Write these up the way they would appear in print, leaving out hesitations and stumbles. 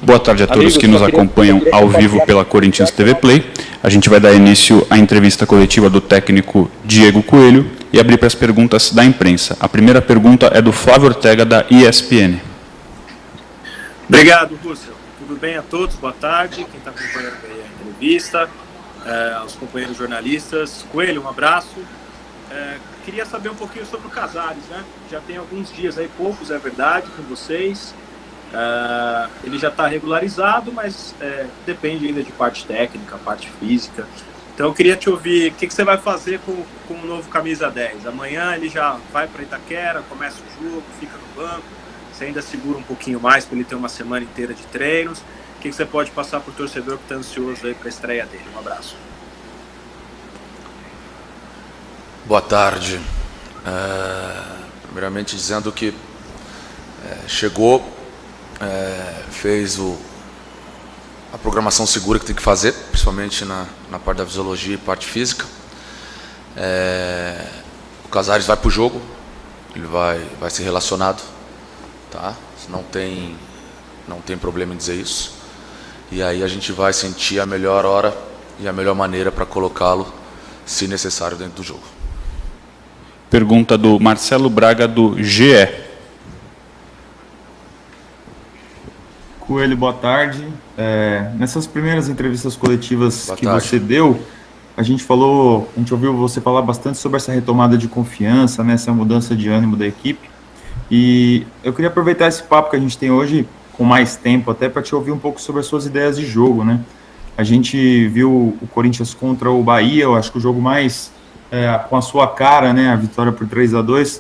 Boa tarde a todos que nos acompanham ao vivo pela Corinthians TV Play. A gente vai dar início à entrevista coletiva do técnico Diego Coelho e abrir para as perguntas da imprensa. A primeira pergunta é do Flávio Ortega, da ESPN. Obrigado, Russell. Tudo bem a todos? Boa tarde. Quem está acompanhando aí a entrevista, aos companheiros jornalistas. Coelho, um abraço. Queria saber um pouquinho sobre o Casares, né? Já tem alguns dias aí, poucos, é verdade, com vocês. Ele já está regularizado, mas depende ainda de parte técnica, parte física. Então eu queria te ouvir, o que você vai fazer com o novo camisa 10? Amanhã ele já vai para Itaquera, começa o jogo, fica no banco, você ainda segura um pouquinho mais para ele ter uma semana inteira de treinos. O que você pode passar para o torcedor que está ansioso aí para a estreia dele? Um abraço. Boa tarde. Primeiramente dizendo que chegou, fez a programação segura que tem que fazer, principalmente na parte da fisiologia e parte física. O Casares vai para o jogo, ele vai ser relacionado, tá? Não tem problema em dizer isso. E aí a gente vai sentir a melhor hora e a melhor maneira para colocá-lo, se necessário, dentro do jogo. Pergunta do Marcelo Braga, do GE. Coelho, boa tarde. Nessas primeiras entrevistas coletivas que você deu, a gente ouviu você falar bastante sobre essa retomada de confiança, né, essa mudança de ânimo da equipe. E eu queria aproveitar esse papo que a gente tem hoje, com mais tempo, até para te ouvir um pouco sobre as suas ideias de jogo, né? A gente viu o Corinthians contra o Bahia, eu acho que o jogo mais com a sua cara, né, a vitória por 3-2,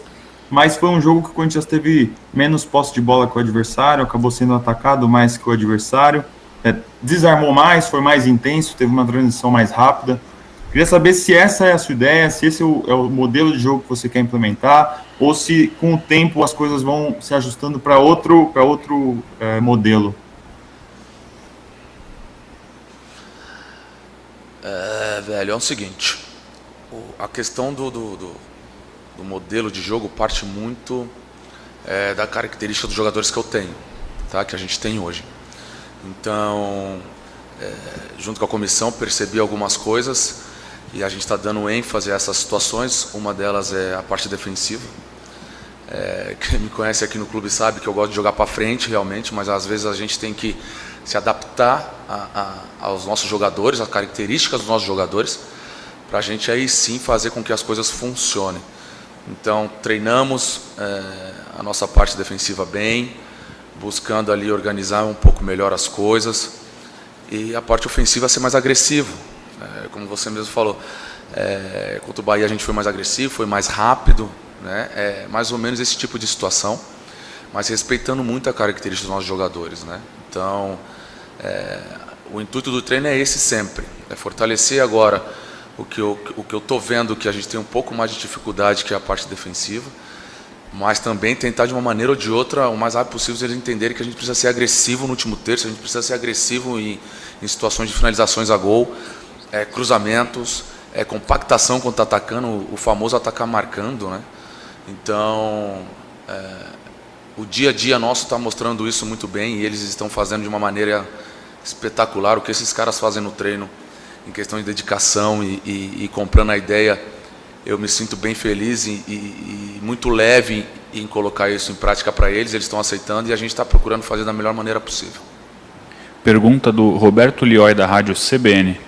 mas foi um jogo que o Corinthians teve menos posse de bola que o adversário, acabou sendo atacado mais que o adversário, desarmou mais, foi mais intenso, teve uma transição mais rápida. Queria saber se essa é a sua ideia, se esse é o modelo de jogo que você quer implementar, ou se com o tempo as coisas vão se ajustando para outro modelo. Velho, é o seguinte, a questão do modelo de jogo parte muito da característica dos jogadores que eu tenho, tá? Que a gente tem hoje. Então, junto com a comissão, percebi algumas coisas e a gente está dando ênfase a essas situações. Uma delas é a parte defensiva. Quem me conhece aqui no clube sabe que eu gosto de jogar para frente, realmente, mas às vezes a gente tem que se adaptar aos nossos jogadores, às características dos nossos jogadores, para a gente aí sim fazer com que as coisas funcionem. Então, treinamos a nossa parte defensiva bem, buscando ali organizar um pouco melhor as coisas, e a parte ofensiva ser mais agressivo. Como você mesmo falou, contra o Bahia a gente foi mais agressivo, foi mais rápido, né? Mais ou menos esse tipo de situação, mas respeitando muito a característica dos nossos jogadores, né? Então, o intuito do treino é esse sempre, é fortalecer agora o que eu estou vendo que a gente tem um pouco mais de dificuldade, que é a parte defensiva, mas também tentar de uma maneira ou de outra, o mais rápido possível, eles entenderem que a gente precisa ser agressivo no último terço, a gente precisa ser agressivo em situações de finalizações a gol, cruzamentos, compactação quando está atacando, o famoso atacar marcando, né? Então, o dia a dia nosso está mostrando isso muito bem e eles estão fazendo de uma maneira espetacular. O que esses caras fazem no treino, em questão de dedicação e comprando a ideia, eu me sinto bem feliz e muito leve em colocar isso em prática para eles. Eles estão aceitando e a gente está procurando fazer da melhor maneira possível. Pergunta do Roberto Lioi, da Rádio CBN.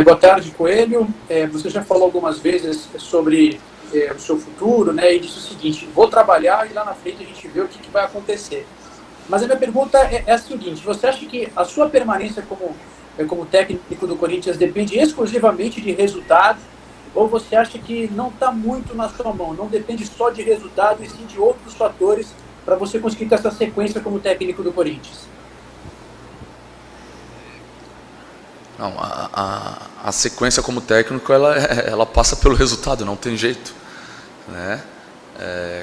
Boa tarde, Coelho. Você já falou algumas vezes sobre o seu futuro, né, e disse o seguinte: vou trabalhar e lá na frente a gente vê o que vai acontecer. Mas a minha pergunta é a seguinte: você acha que a sua permanência como técnico do Corinthians depende exclusivamente de resultados, ou você acha que não está muito na sua mão, não depende só de resultado e sim de outros fatores para você conseguir ter essa sequência como técnico do Corinthians? Não, a sequência como técnico ela passa pelo resultado, não tem jeito, né?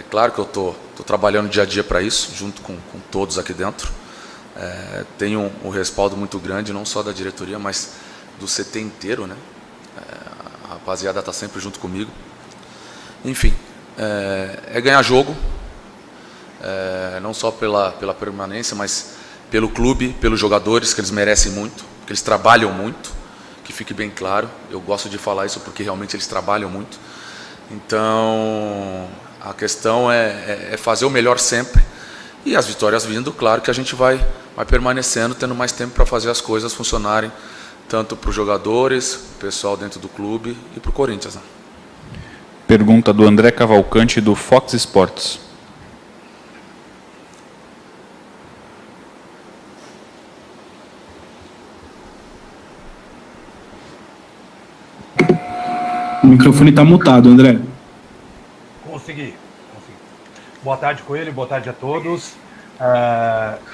Claro que eu tô trabalhando dia a dia para isso, junto com todos aqui dentro. Tenho um respaldo muito grande, não só da diretoria, mas do CT inteiro, né? A rapaziada está sempre junto comigo. Enfim, ganhar jogo, não só pela permanência, mas pelo clube, pelos jogadores, que eles merecem muito, que eles trabalham muito, que fique bem claro. Eu gosto de falar isso porque realmente eles trabalham muito. Então, a questão é fazer o melhor sempre. E as vitórias vindo, claro que a gente vai permanecendo, tendo mais tempo para fazer as coisas funcionarem, tanto para os jogadores, o pessoal dentro do clube e para o Corinthians. Né? Pergunta do André Cavalcante, do Fox Sports. O microfone está mutado, André. Consegui. Boa tarde, Coelho. Boa tarde a todos.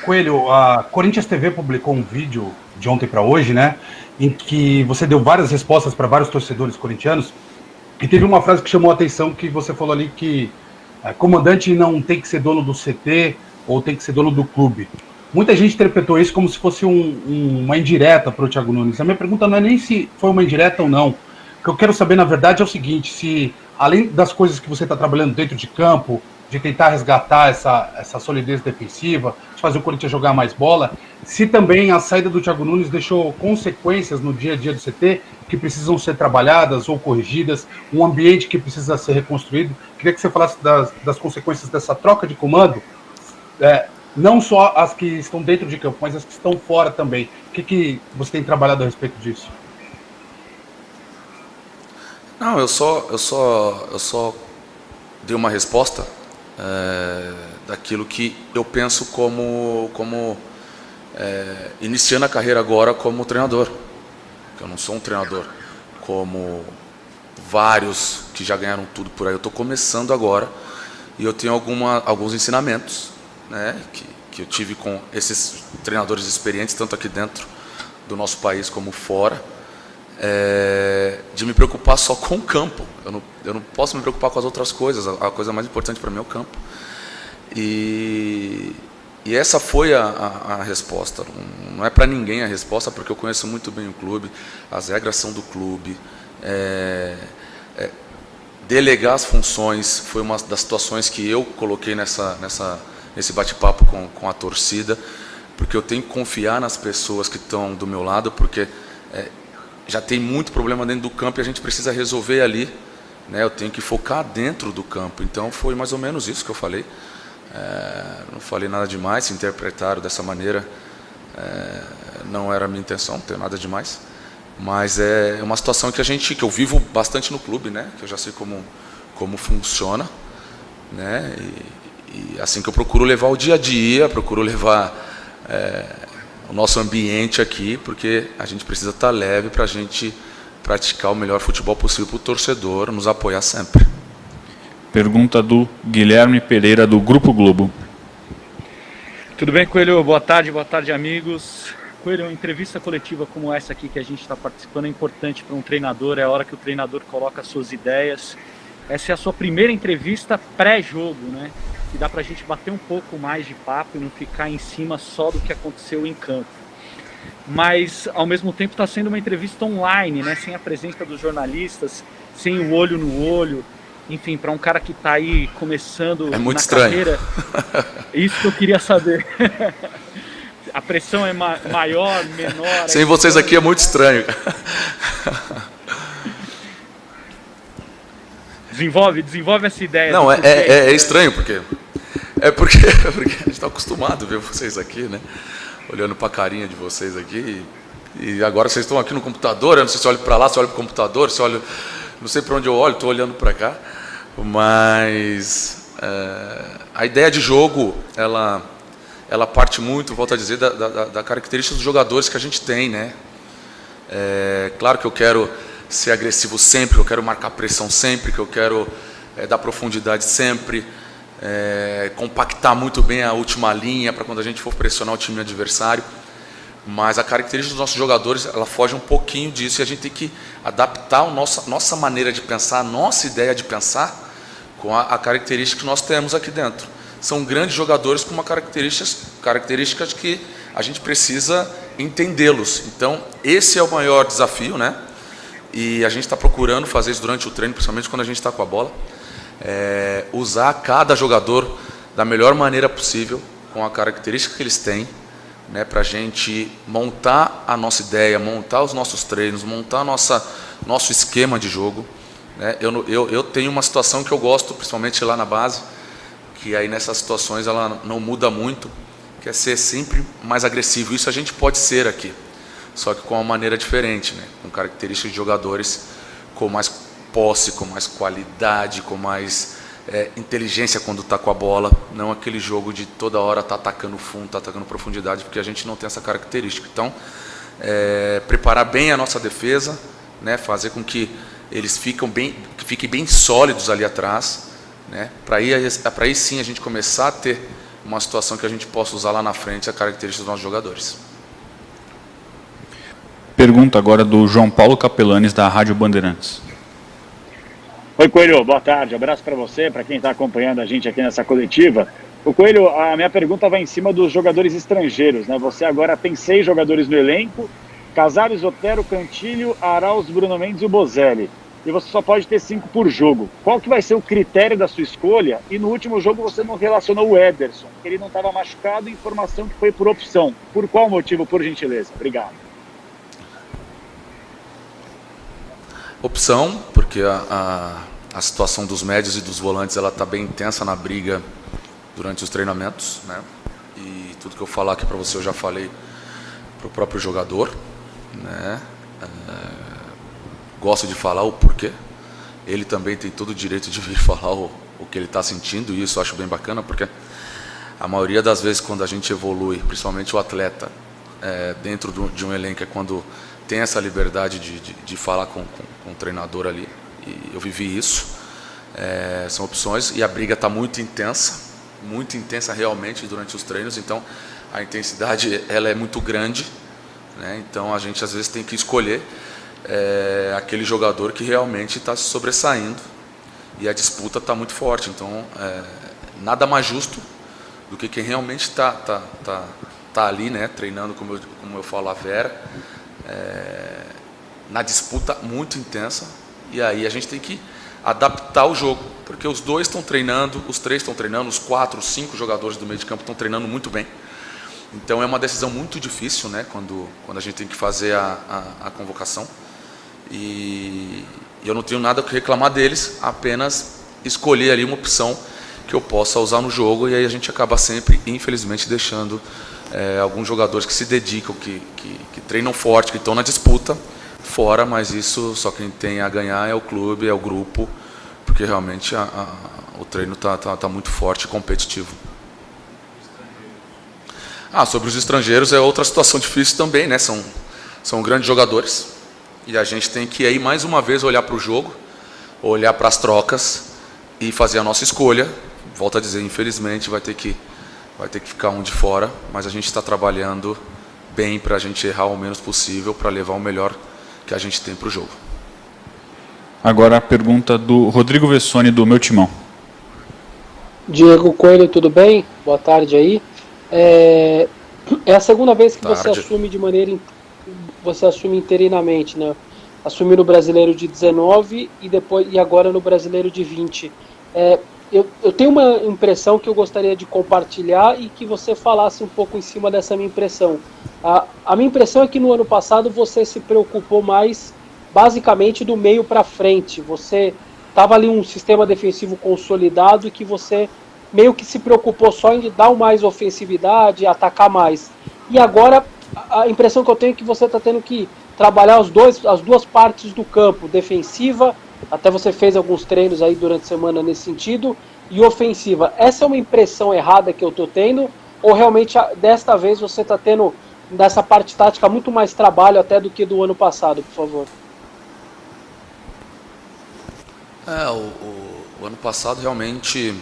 Coelho, a Corinthians TV publicou um vídeo de ontem para hoje, né, em que você deu várias respostas para vários torcedores corintianos, e teve uma frase que chamou a atenção, que você falou ali que comandante não tem que ser dono do CT ou tem que ser dono do clube. Muita gente interpretou isso como se fosse uma indireta para o Thiago Nunes. A minha pergunta não é nem se foi uma indireta ou não. O que eu quero saber, na verdade, é o seguinte: se, além das coisas que você está trabalhando dentro de campo, de tentar resgatar essa solidez defensiva, de fazer o Corinthians jogar mais bola, se também a saída do Thiago Nunes deixou consequências no dia a dia do CT que precisam ser trabalhadas ou corrigidas, um ambiente que precisa ser reconstruído. Queria que você falasse das consequências dessa troca de comando, não só as que estão dentro de campo, mas as que estão fora também. O que você tem trabalhado a respeito disso? Não, eu só dei uma resposta daquilo que eu penso como iniciando a carreira agora como treinador. Eu não sou um treinador como vários que já ganharam tudo por aí. Eu estou começando agora e eu tenho alguns ensinamentos, né, que eu tive com esses treinadores experientes, tanto aqui dentro do nosso país como fora, de me preocupar só com o campo. Eu não posso me preocupar com as outras coisas. A coisa mais importante para mim é o campo. E essa foi a resposta. Não é para ninguém a resposta, porque eu conheço muito bem o clube, as regras são do clube. Delegar as funções foi uma das situações que eu coloquei nesse bate-papo com a torcida, porque eu tenho que confiar nas pessoas que estão do meu lado, porque já tem muito problema dentro do campo e a gente precisa resolver ali, né? Eu tenho que focar dentro do campo. Então foi mais ou menos isso que eu falei. Não falei nada demais, se interpretaram dessa maneira, não era a minha intenção, não tem nada demais. Mas é uma situação que eu vivo bastante no clube, né? Que eu já sei como funciona, né? E assim que eu procuro levar o dia a dia, procuro levar o nosso ambiente aqui, porque a gente precisa estar leve para a gente praticar o melhor futebol possível para o torcedor, nos apoiar sempre. Pergunta do Guilherme Pereira, do Grupo Globo. Tudo bem, Coelho? Boa tarde, amigos. Coelho, uma entrevista coletiva como essa aqui que a gente está participando é importante para um treinador, é a hora que o treinador coloca as suas ideias. Essa é a sua primeira entrevista pré-jogo, né? Que dá para a gente bater um pouco mais de papo e não ficar em cima só do que aconteceu em campo. Mas, ao mesmo tempo, está sendo uma entrevista online, né? Sem a presença dos jornalistas, sem o olho no olho. Enfim, para um cara que está aí começando na carreira, isso que eu queria saber. A pressão é maior, menor? Sem vocês aqui é muito estranho. Desenvolve essa ideia. Não, é estranho, porque a gente está acostumado a ver vocês aqui, né? Olhando para a carinha de vocês aqui. E agora vocês estão aqui no computador, eu não sei se olha para lá, se olha para o computador, se olha... Não sei para onde eu olho, estou olhando para cá. Mas a ideia de jogo, ela parte muito, volto a dizer, da característica dos jogadores que a gente tem, né? Claro que eu quero ser agressivo sempre, que eu quero marcar pressão sempre, que eu quero dar profundidade sempre, compactar muito bem a última linha para quando a gente for pressionar o time adversário. Mas a característica dos nossos jogadores, ela foge um pouquinho disso, e a gente tem que adaptar a nossa maneira de pensar, a nossa ideia de pensar com a característica que nós temos aqui dentro. São grandes jogadores com uma características que a gente precisa entendê-los. Então, esse é o maior desafio, né? E a gente está procurando fazer isso durante o treino, principalmente quando a gente está com a bola. Usar cada jogador da melhor maneira possível, com a característica que eles têm, né, para a gente montar a nossa ideia, montar os nossos treinos, montar nosso esquema de jogo. Né? Eu tenho uma situação que eu gosto, principalmente lá na base, que aí nessas situações ela não muda muito, que é ser sempre mais agressivo. Isso a gente pode ser aqui, só que com uma maneira diferente, né? Com características de jogadores com mais posse, com mais qualidade, com mais inteligência quando está com a bola, não aquele jogo de toda hora tá atacando fundo, tá atacando profundidade, porque a gente não tem essa característica. Então, preparar bem a nossa defesa, né? Fazer com que eles fiquem bem sólidos ali atrás, né? Para aí sim a gente começar a ter uma situação que a gente possa usar lá na frente a característica dos nossos jogadores. Pergunta agora do João Paulo Capelanes, da Rádio Bandeirantes. Oi, Coelho, boa tarde. Abraço para você, para quem está acompanhando a gente aqui nessa coletiva. O Coelho, a minha pergunta vai em cima dos jogadores estrangeiros, né? Você agora tem 6 jogadores no elenco: Casares, Otero, Cantilho, Arauz, Bruno Mendes e o Bozelli. E você só pode ter 5 por jogo. Qual que vai ser o critério da sua escolha? E no último jogo você não relacionou o Ederson, que ele não estava machucado, informação que foi por opção. Por qual motivo, por gentileza? Obrigado. Opção, porque a situação dos médios e dos volantes ela está bem intensa na briga durante os treinamentos, né? E tudo que eu falar aqui para você eu já falei para o próprio jogador, né? Gosto de falar o porquê. Ele também tem todo o direito de vir falar o que ele está sentindo, e isso eu acho bem bacana, porque a maioria das vezes quando a gente evolui, principalmente o atleta, dentro de um elenco, é quando tem essa liberdade de falar com o treinador ali, e eu vivi isso. São opções, e a briga está muito intensa realmente durante os treinos, então a intensidade ela é muito grande, né? Então a gente às vezes tem que escolher aquele jogador que realmente está se sobressaindo, e a disputa está muito forte, então nada mais justo do que quem realmente está ali, né, treinando, como eu falo, a Vera, na disputa muito intensa, e aí a gente tem que adaptar o jogo, porque os 2 estão treinando, os 3 estão treinando, os 4, os 5 jogadores do meio de campo estão treinando muito bem. Então é uma decisão muito difícil, né, quando a gente tem que fazer a convocação, e eu não tenho nada a reclamar deles, apenas escolher ali uma opção que eu possa usar no jogo, e aí a gente acaba sempre, infelizmente, deixando alguns jogadores que se dedicam, que treinam forte, que estão na disputa, fora, mas isso só quem tem a ganhar é o clube, é o grupo, porque realmente o treino está muito forte e competitivo. Sobre os estrangeiros é outra situação difícil também, né? São grandes jogadores, e a gente tem que aí mais uma vez olhar para o jogo, olhar para as trocas e fazer a nossa escolha. Volto a dizer, infelizmente vai ter que ficar um de fora, mas a gente está trabalhando bem para a gente errar o menos possível, para levar o melhor que a gente tem para o jogo. Agora a pergunta do Rodrigo Vessoni, do Meu Timão. Diego Coelho, tudo bem? Boa tarde aí. É a segunda vez que você assume você assume interinamente, né? Assumiu no Brasileiro de 19 e agora no Brasileiro de 20. Eu tenho uma impressão que eu gostaria de compartilhar e que você falasse um pouco em cima dessa minha impressão. A minha impressão é que no ano passado você se preocupou mais basicamente do meio para frente. Você estava ali um sistema defensivo consolidado e que você meio que se preocupou só em dar mais ofensividade, atacar mais. E agora a impressão que eu tenho é que você está tendo que trabalhar as duas partes do campo, defensiva, até você fez alguns treinos aí durante a semana nesse sentido, e ofensiva. Essa é uma impressão errada que eu estou tendo, ou realmente desta vez você está tendo nessa parte tática muito mais trabalho até do que do ano passado, por favor? O ano passado realmente,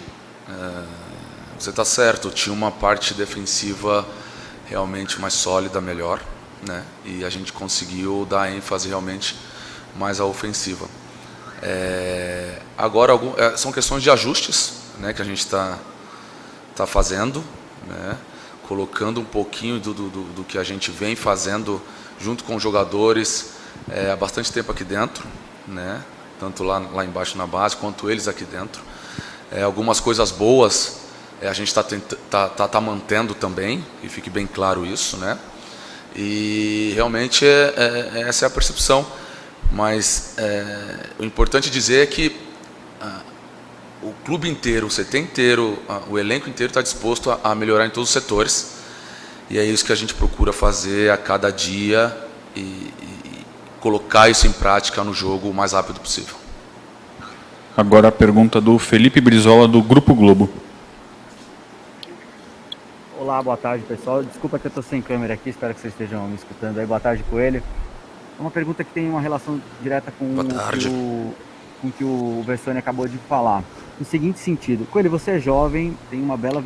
você está certo, tinha uma parte defensiva realmente mais sólida, melhor, né? E a gente conseguiu dar ênfase realmente mais à ofensiva. Agora são questões de ajustes, né, que a gente está fazendo, né, colocando um pouquinho do que a gente vem fazendo junto com os jogadores há bastante tempo aqui dentro, né, tanto lá embaixo na base quanto eles aqui dentro. Algumas coisas boas A gente está mantendo também, e fique bem claro isso, né? E realmente essa é a percepção. Mas o importante dizer é que o clube inteiro, o CT inteiro, o elenco inteiro está disposto a melhorar em todos os setores. E é isso que a gente procura fazer a cada dia e colocar isso em prática no jogo o mais rápido possível. Agora a pergunta do Felipe Brizola, do Grupo Globo. Olá, boa tarde, pessoal. Desculpa que eu estou sem câmera aqui, espero que vocês estejam me escutando aí. Boa tarde, Coelho. É uma pergunta que tem uma relação direta com o que o Vessone acabou de falar. No seguinte sentido, Coelho, você é jovem, tem uma bela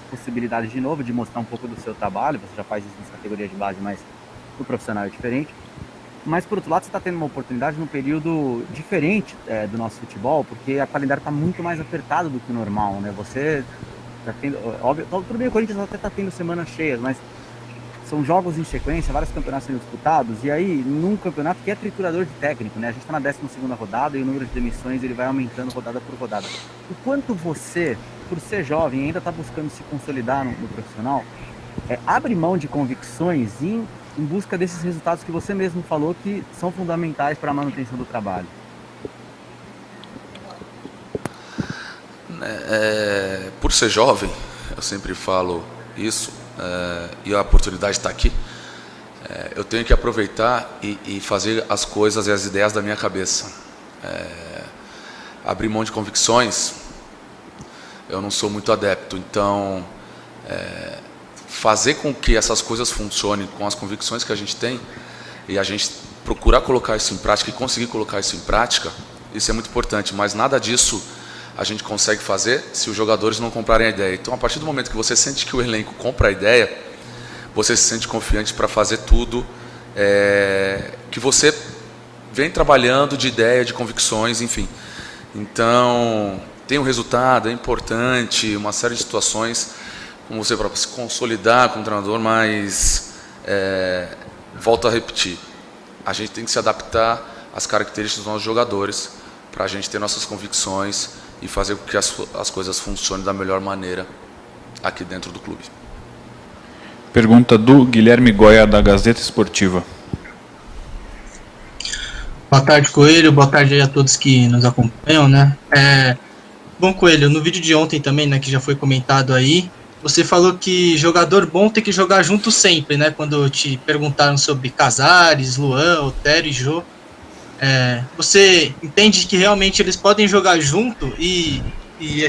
possibilidade de novo de mostrar um pouco do seu trabalho, você já faz isso nas categorias de base, mas no profissional é diferente. Mas, por outro lado, você está tendo uma oportunidade num período diferente do nosso futebol, porque a calendário está muito mais apertado do que o normal, né? Você está tendo... Óbvio, tudo bem, o Corinthians até está tendo semanas cheias, mas são jogos em sequência, vários campeonatos sendo disputados, e aí, num campeonato que é triturador de técnico, né? A gente está na 12ª rodada e o número de demissões ele vai aumentando rodada por rodada. O quanto você, por ser jovem, ainda está buscando se consolidar no profissional, abre mão de convicções em busca desses resultados que você mesmo falou que são fundamentais para a manutenção do trabalho? Por ser jovem, eu sempre falo isso, e a oportunidade está aqui, eu tenho que aproveitar e fazer as coisas e as ideias da minha cabeça. Abrir mão de convicções, eu não sou muito adepto, então fazer com que essas coisas funcionem com as convicções que a gente tem e a gente procurar colocar isso em prática e conseguir colocar isso em prática, isso é muito importante, mas nada disso a gente consegue fazer se os jogadores não comprarem a ideia. Então, a partir do momento que você sente que o elenco compra a ideia, você se sente confiante para fazer tudo que você vem trabalhando de ideia, de convicções, enfim. Então, tem um resultado, é importante, uma série de situações, como você para se consolidar como treinador, mas volto a repetir, a gente tem que se adaptar às características dos nossos jogadores para a gente ter nossas convicções e fazer com que as coisas funcionem da melhor maneira aqui dentro do clube. Pergunta do Guilherme Goya, da Gazeta Esportiva. Boa tarde, Coelho. Boa tarde a todos que nos acompanham, né? Bom, Coelho, no vídeo de ontem também, né, que já foi comentado aí, você falou que jogador bom tem que jogar junto sempre, né? Quando te perguntaram sobre Casares, Luan, Otero e Jô. Você entende que realmente eles podem jogar junto e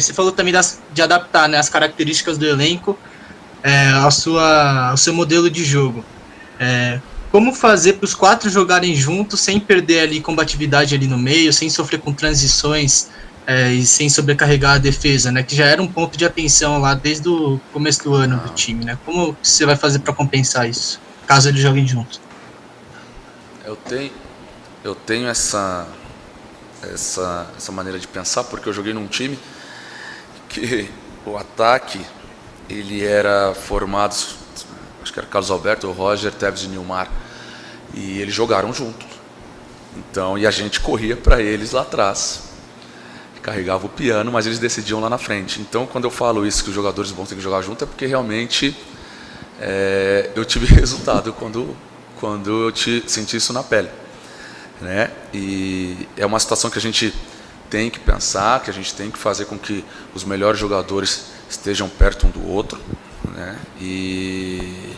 você falou também de adaptar, né, as características do elenco ao seu modelo de jogo. Como fazer para os 4 jogarem juntos sem perder ali combatividade ali no meio, sem sofrer com transições e sem sobrecarregar a defesa, né, que já era um ponto de atenção lá desde o começo do ano do time, né? Como você vai fazer para compensar isso, caso eles joguem juntos? Eu tenho essa maneira de pensar, porque eu joguei num time que o ataque ele era formado, acho que era Carlos Alberto, Roger, Tevez e Nilmar, e eles jogaram juntos. Então, e a gente corria para eles lá atrás, carregava o piano, mas eles decidiam lá na frente. Então, quando eu falo isso, que os jogadores bons têm que jogar junto, é porque realmente eu tive resultado quando eu senti isso na pele, né? E é uma situação que a gente tem que pensar, que a gente tem que fazer com que os melhores jogadores estejam perto um do outro, né? E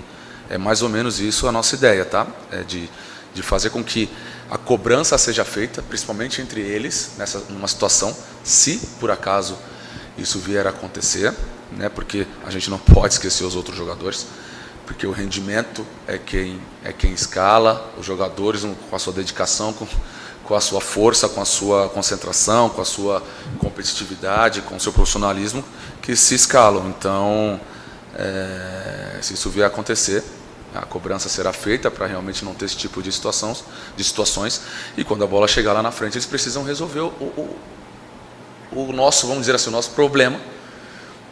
é mais ou menos isso a nossa ideia, tá? De fazer com que a cobrança seja feita, principalmente entre eles, numa situação, se por acaso isso vier a acontecer, né? Porque a gente não pode esquecer os outros jogadores, porque o rendimento é quem escala, os jogadores com a sua dedicação, com a sua força, com a sua concentração, com a sua competitividade, com o seu profissionalismo, que se escalam. Então, se isso vier a acontecer, a cobrança será feita para realmente não ter esse tipo de situações, e quando a bola chegar lá na frente, eles precisam resolver o nosso, vamos dizer assim, o nosso problema,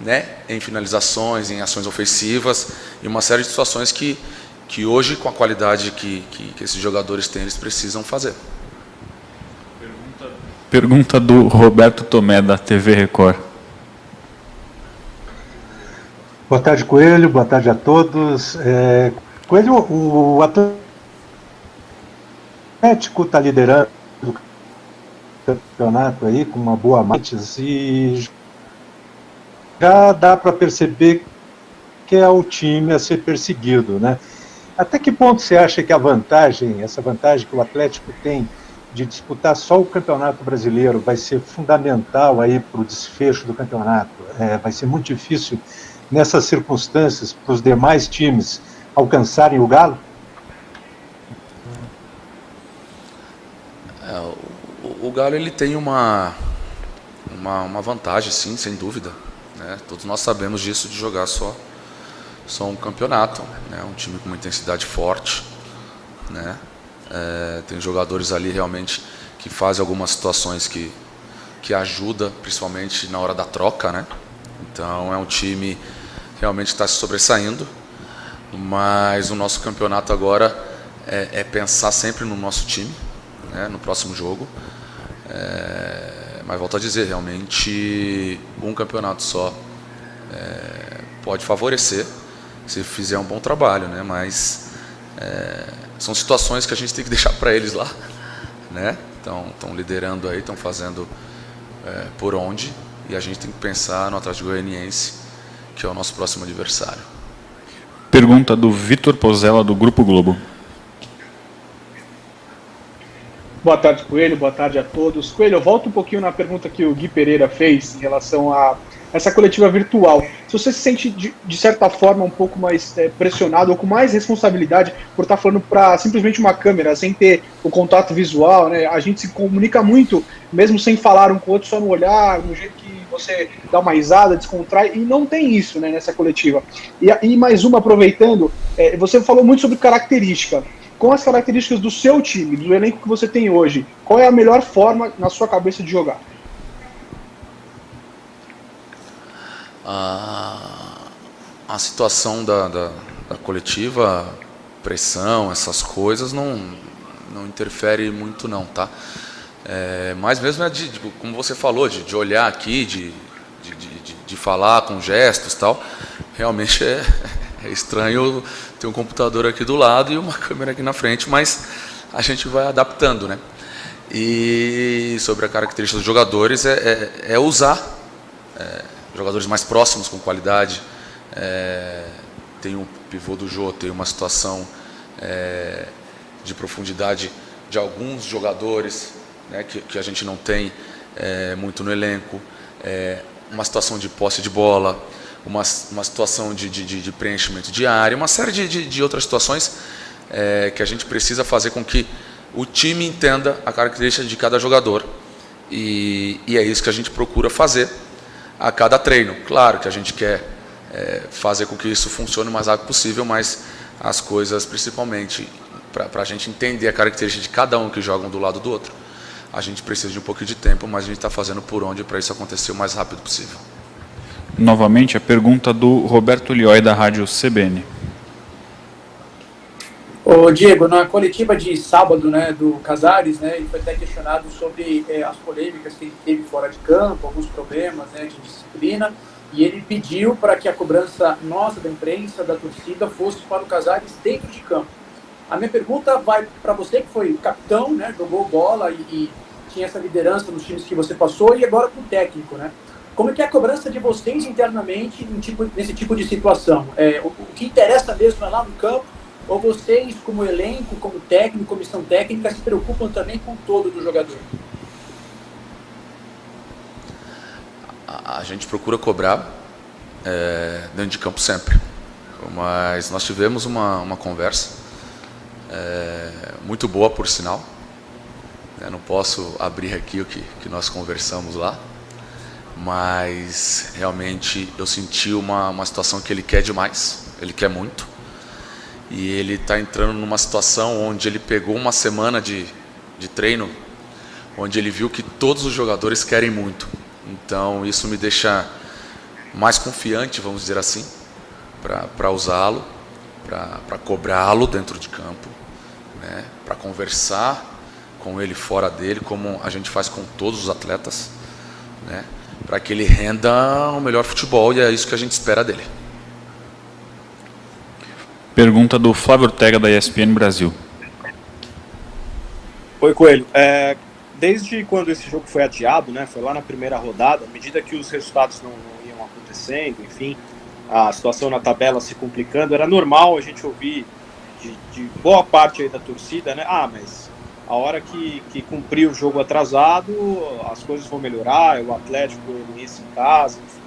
né, em finalizações, em ações ofensivas, e uma série de situações que hoje, com a qualidade que esses jogadores têm, eles precisam fazer. Pergunta do Roberto Tomé, da TV Record. Boa tarde, Coelho. Boa tarde a todos. Coelho, o Atlético está liderando o campeonato aí com uma boa marcha e já dá para perceber que é o time a ser perseguido, né? Até que ponto você acha que essa vantagem que o Atlético tem de disputar só o Campeonato Brasileiro vai ser fundamental aí para o desfecho do campeonato? Vai ser muito difícil nessas circunstâncias para os demais times alcançarem o Galo? O Galo ele tem uma vantagem, sim, sem dúvida, né? Todos nós sabemos disso, de jogar só um campeonato, né? Um time com uma intensidade forte, né? Tem jogadores ali realmente que fazem algumas situações que ajuda, principalmente na hora da troca, né? Então é um time realmente está se sobressaindo, mas o nosso campeonato agora é pensar sempre no nosso time, né? No próximo jogo. Mas volto a dizer, realmente um campeonato só pode favorecer se fizer um bom trabalho, né? Mas são situações que a gente tem que deixar para eles lá, né? Estão liderando aí, estão fazendo por onde, e a gente tem que pensar no Atlético Goianiense, que é o nosso próximo adversário. Pergunta do Vitor Pozella, do Grupo Globo. Boa tarde, Coelho. Boa tarde a todos. Coelho, eu volto um pouquinho na pergunta que o Gui Pereira fez em relação a essa coletiva virtual. Se você se sente, de certa forma, um pouco mais pressionado ou com mais responsabilidade por estar falando para simplesmente uma câmera, sem ter o contato visual, né? A gente se comunica muito, mesmo sem falar um com o outro, só no olhar, no jeito que você dá uma risada, descontrai, e não tem isso, né, nessa coletiva. E mais uma, aproveitando, você falou muito sobre característica. Com as características do seu time, do elenco que você tem hoje, qual é a melhor forma, na sua cabeça, de jogar? A situação da coletiva, pressão, essas coisas não interfere muito não, tá? Mas mesmo como você falou, de olhar aqui, de falar com gestos e tal, realmente é estranho ter um computador aqui do lado e uma câmera aqui na frente, mas a gente vai adaptando, né? E sobre a característica dos jogadores, usar jogadores mais próximos, com qualidade. Tem um pivô do Jô, tem uma situação de profundidade de alguns jogadores, né, que a gente não tem muito no elenco, uma situação de posse de bola, uma situação de preenchimento de área, uma série de outras situações que a gente precisa fazer com que o time entenda a característica de cada jogador, e é isso que a gente procura fazer a cada treino. Claro que a gente quer fazer com que isso funcione o mais rápido possível, mas as coisas, principalmente para a gente entender a característica de cada um que joga um do lado do outro, a gente precisa de um pouquinho de tempo, mas a gente está fazendo por onde para isso acontecer o mais rápido possível. Novamente, a pergunta do Roberto Lioi, da Rádio CBN. Ô, Diego, na coletiva de sábado, né, do Casares, né, ele foi até questionado sobre as polêmicas que ele teve fora de campo, alguns problemas, né, de disciplina, e ele pediu para que a cobrança nossa, da imprensa, da torcida, fosse para o Casares dentro de campo. A minha pergunta vai para você, que foi capitão, né, jogou bola e tinha essa liderança nos times que você passou, e agora com o técnico, né? Como é que é a cobrança de vocês internamente nesse tipo de situação? O que interessa mesmo é lá no campo, ou vocês, como elenco, como técnico, comissão técnica, se preocupam também com o todo do jogador? A gente procura cobrar dentro de campo sempre, mas nós tivemos uma conversa muito boa, por sinal. Eu não posso abrir aqui o que nós conversamos lá, mas realmente eu senti uma situação que ele quer demais, ele quer muito, e ele está entrando numa situação onde ele pegou uma semana de treino, onde ele viu que todos os jogadores querem muito. Então isso me deixa mais confiante, vamos dizer assim, para usá-lo, para cobrá-lo dentro de campo, né, para conversar com ele fora dele, como a gente faz com todos os atletas, né, para que ele renda o melhor futebol, e é isso que a gente espera dele. Pergunta do Flávio Ortega, da ESPN Brasil. Oi, Coelho. Desde quando esse jogo foi adiado, né, foi lá na primeira rodada, à medida que os resultados não iam acontecendo, enfim, a situação na tabela se complicando, era normal a gente ouvir de boa parte aí da torcida, né, mas a hora que cumprir o jogo atrasado, as coisas vão melhorar, o Atlético Goianiense em casa, enfim.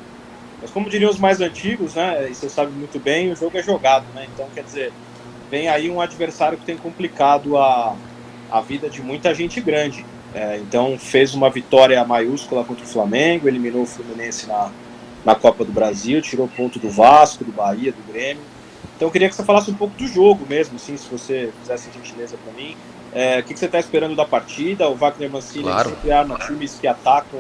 Mas como diriam os mais antigos, né, e você sabe muito bem, o jogo é jogado, né, então quer dizer, vem aí um adversário que tem complicado a vida de muita gente grande. Então fez uma vitória maiúscula contra o Flamengo, eliminou o Fluminense na Copa do Brasil, tirou ponto do Vasco, do Bahia, do Grêmio. Então eu queria que você falasse um pouco do jogo mesmo, assim, se você fizesse gentileza para mim. O que você está esperando da partida? O Wagner Mancini sempre arma times que atacam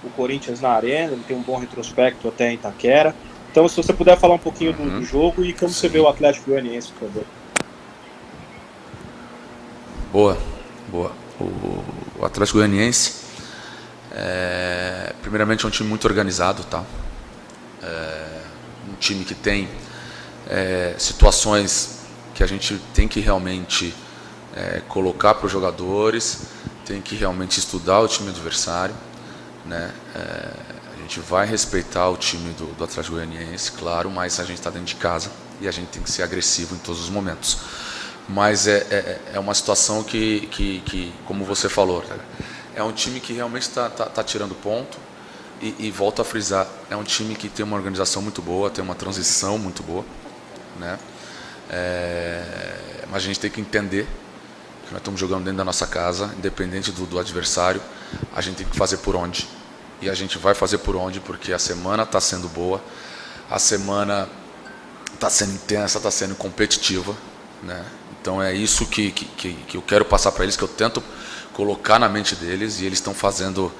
o Corinthians na arena, ele tem um bom retrospecto até em Itaquera. Então se você puder falar um pouquinho do jogo e como você vê o Atlético Goianiense, por favor. Boa. O Atlético Goianiense, primeiramente, é um time muito organizado, tá? Um time que tem situações que a gente tem que realmente colocar para os jogadores, tem que realmente estudar o time adversário, né? A gente vai respeitar o time do Atlético Goianiense, claro, mas a gente está dentro de casa e a gente tem que ser agressivo em todos os momentos. Mas é uma situação que, como você falou, cara, é um time que realmente está tirando ponto e volto a frisar, é um time que tem uma organização muito boa, tem uma transição muito boa, né? Mas a gente tem que entender que nós estamos jogando dentro da nossa casa, independente do adversário, a gente tem que fazer por onde. E a gente vai fazer por onde, porque a semana está sendo boa, a semana está sendo intensa, está sendo competitiva, né? Então é isso que eu quero passar para eles, que eu tento colocar na mente deles, e eles estão fazendo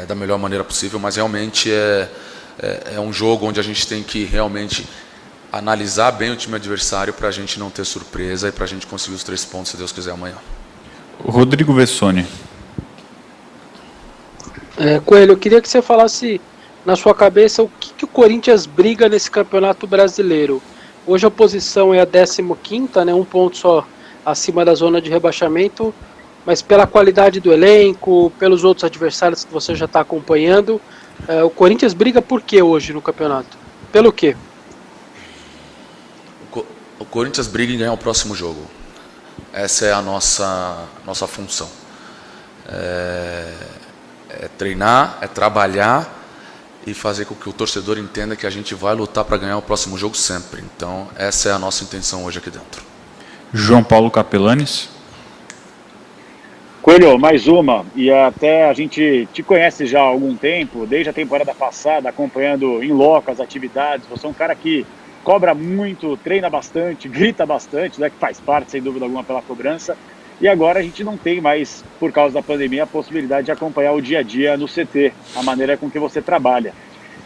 da melhor maneira possível, mas realmente é um jogo onde a gente tem que realmente analisar bem o time adversário para a gente não ter surpresa e para a gente conseguir os 3 pontos, se Deus quiser, amanhã. Rodrigo Vessoni. Coelho, eu queria que você falasse na sua cabeça o que o Corinthians briga nesse Campeonato Brasileiro. Hoje a posição é a 15ª, né, um ponto só acima da zona de rebaixamento, mas pela qualidade do elenco, pelos outros adversários que você já está acompanhando, o Corinthians briga por quê hoje no campeonato? Pelo quê? O Corinthians briga em ganhar o próximo jogo. Essa é a nossa função. É treinar, é trabalhar e fazer com que o torcedor entenda que a gente vai lutar para ganhar o próximo jogo sempre. Então, essa é a nossa intenção hoje aqui dentro. João Paulo Capelanes. Coelho, mais uma, e até a gente te conhece já há algum tempo, desde a temporada passada, acompanhando em loco as atividades. Você é um cara que cobra muito, treina bastante, grita bastante, né, que faz parte, sem dúvida alguma, pela cobrança. E agora a gente não tem mais, por causa da pandemia, a possibilidade de acompanhar o dia a dia no CT, a maneira com que você trabalha.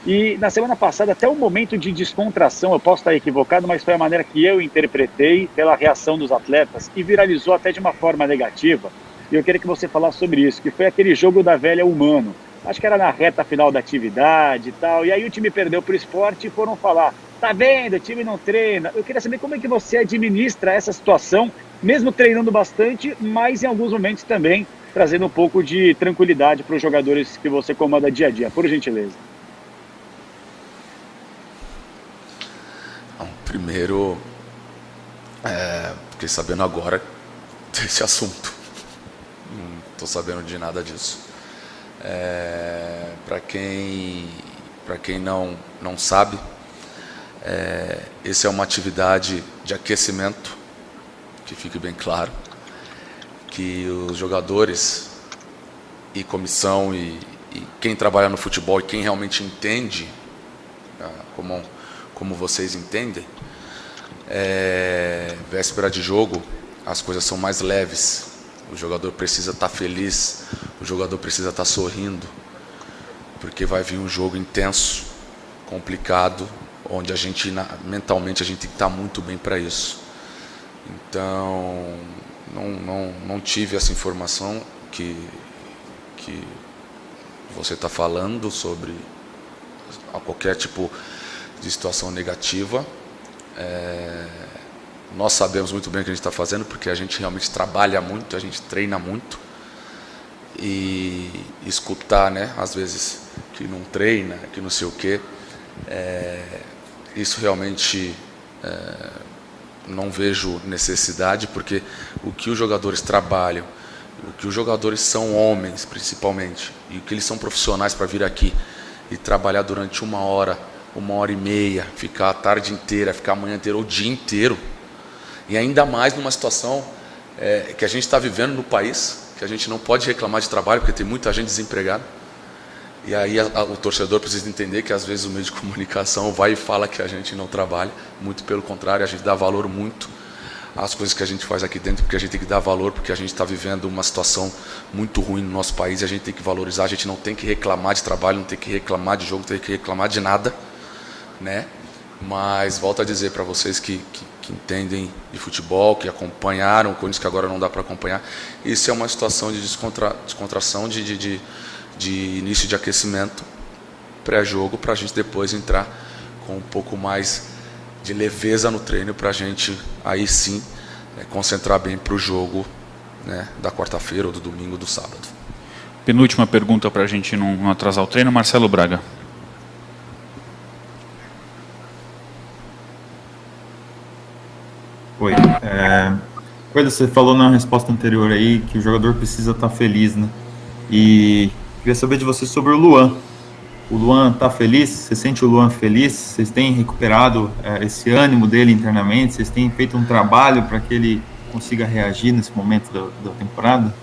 E na semana passada, até um momento de descontração, eu posso estar equivocado, mas foi a maneira que eu interpretei pela reação dos atletas e viralizou até de uma forma negativa. E eu queria que você falasse sobre isso, que foi aquele jogo da velha humano. Acho que era na reta final da atividade e tal, e aí o time perdeu para o esporte e foram falar, tá vendo, o time não treina. Eu queria saber como é que você administra essa situação, mesmo treinando bastante, mas em alguns momentos também trazendo um pouco de tranquilidade para os jogadores que você comanda dia a dia, por gentileza. Primeiro, fiquei sabendo agora desse assunto. Não estou sabendo de nada disso. Para quem não sabe, essa é uma atividade de aquecimento, que fique bem claro, que os jogadores e comissão e quem trabalha no futebol e quem realmente entende, como vocês entendem, véspera de jogo, as coisas são mais leves. O jogador precisa estar feliz, o jogador precisa estar sorrindo, porque vai vir um jogo intenso, complicado, onde a gente, mentalmente, a gente tem que estar muito bem para isso. Então, não tive essa informação que você está falando sobre qualquer tipo de situação negativa. nós sabemos muito bem o que a gente está fazendo, porque a gente realmente trabalha muito, a gente treina muito. E escutar, né, às vezes, que não treina, que não sei o quê, isso realmente não vejo necessidade, porque o que os jogadores trabalham, o que os jogadores são homens, principalmente, e o que eles são profissionais para vir aqui e trabalhar durante 1 hora, 1h30, ficar a tarde inteira, ficar a manhã inteira ou o dia inteiro, e ainda mais numa situação que a gente está vivendo no país, que a gente não pode reclamar de trabalho, porque tem muita gente desempregada. E aí o torcedor precisa entender que às vezes o meio de comunicação vai e fala que a gente não trabalha. Muito pelo contrário, a gente dá valor muito às coisas que a gente faz aqui dentro, porque a gente tem que dar valor, porque a gente está vivendo uma situação muito ruim no nosso país e a gente tem que valorizar. A gente não tem que reclamar de trabalho, não tem que reclamar de jogo, não tem que reclamar de nada, né? Mas volto a dizer para vocês que entendem de futebol, que acompanharam, com isso que agora não dá para acompanhar, isso é uma situação de descontração, de início de aquecimento, pré-jogo, para a gente depois entrar com um pouco mais de leveza no treino, para a gente aí sim concentrar bem para o jogo, né, da quarta-feira ou do domingo ou do sábado. Penúltima pergunta para a gente não atrasar o treino, Marcelo Braga. Oi. Coisa, você falou na resposta anterior aí que o jogador precisa estar feliz, né? E queria saber de você sobre o Luan. O Luan está feliz? Você sente o Luan feliz? Vocês têm recuperado esse ânimo dele internamente? Vocês têm feito um trabalho para que ele consiga reagir nesse momento da temporada?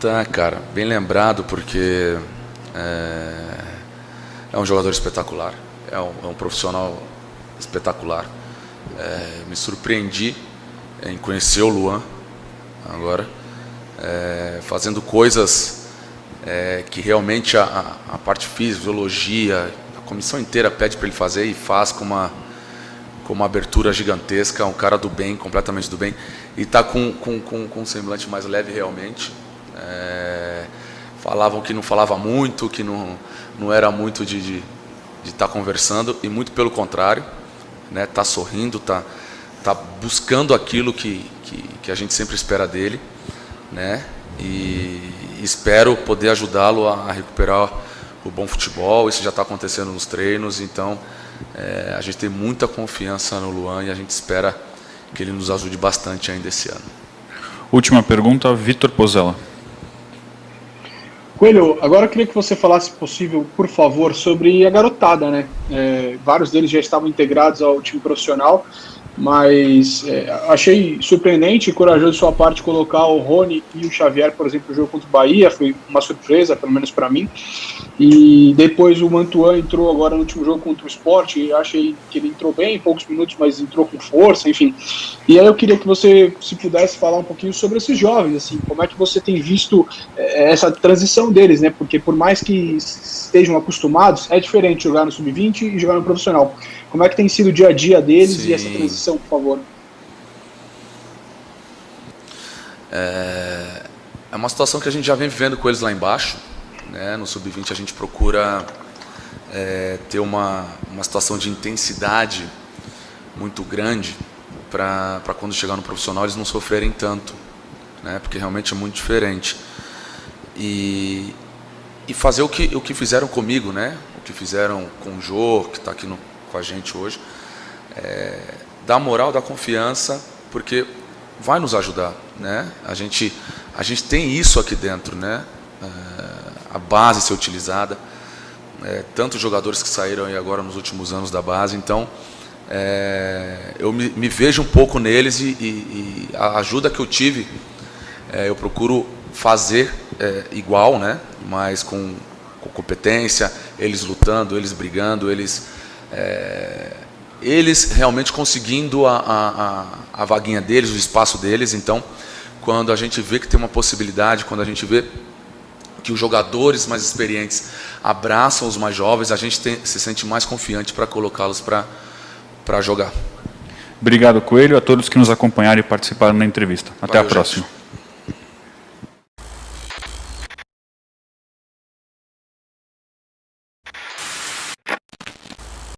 Tá, cara, bem lembrado, porque é um jogador espetacular, é um profissional espetacular. Me surpreendi em conhecer o Luan agora, fazendo coisas que realmente a parte fisiologia, a comissão inteira pede para ele fazer e faz com uma abertura gigantesca, um cara do bem, completamente do bem, e está com um semblante mais leve realmente. Falavam que não falava muito, que não era muito de estar conversando, e muito pelo contrário, né, tá sorrindo, tá buscando aquilo que a gente sempre espera dele, né, e espero poder ajudá-lo a recuperar o bom futebol. Isso já está acontecendo nos treinos, então a gente tem muita confiança no Luan e a gente espera que ele nos ajude bastante ainda esse ano. Última pergunta, Vitor Pozella. Coelho, agora eu queria que você falasse, se possível, por favor, sobre a garotada, né? Vários deles já estavam integrados ao time profissional, mas achei surpreendente e corajoso de sua parte colocar o Rony e o Xavier, por exemplo, no jogo contra o Bahia. Foi uma surpresa, pelo menos para mim. E depois o Mantuan entrou agora no último jogo contra o Sport, e achei que ele entrou bem, em poucos minutos, mas entrou com força, enfim. E aí eu queria que você, se pudesse, falar um pouquinho sobre esses jovens, assim, como é que você tem visto essa transição deles, né? Porque por mais que estejam acostumados, é diferente jogar no sub-20 e jogar no profissional. Como é que tem sido o dia a dia deles? Sim. E essa transição, por favor? É uma situação que a gente já vem vivendo com eles lá embaixo, né? No sub-20 a gente procura ter uma situação de intensidade muito grande para quando chegar no profissional eles não sofrerem tanto, né? Porque realmente é muito diferente. E fazer o que fizeram comigo, né? O que fizeram com o Jô, que está aqui com a gente hoje, dar moral, dar confiança, porque vai nos ajudar, né? A gente tem isso aqui dentro, né? A base ser utilizada, tantos jogadores que saíram aí agora nos últimos anos da base, então eu me vejo um pouco neles e a ajuda que eu tive, eu procuro fazer igual, né? Mas com competência, eles lutando, eles brigando, eles realmente conseguindo a vaguinha deles, o espaço deles. Então, quando a gente vê que tem uma possibilidade, quando a gente vê que os jogadores mais experientes abraçam os mais jovens, a gente se sente mais confiante para colocá-los para jogar. Obrigado, Coelho, a todos que nos acompanharam e participaram da entrevista. Até a próxima. Gente.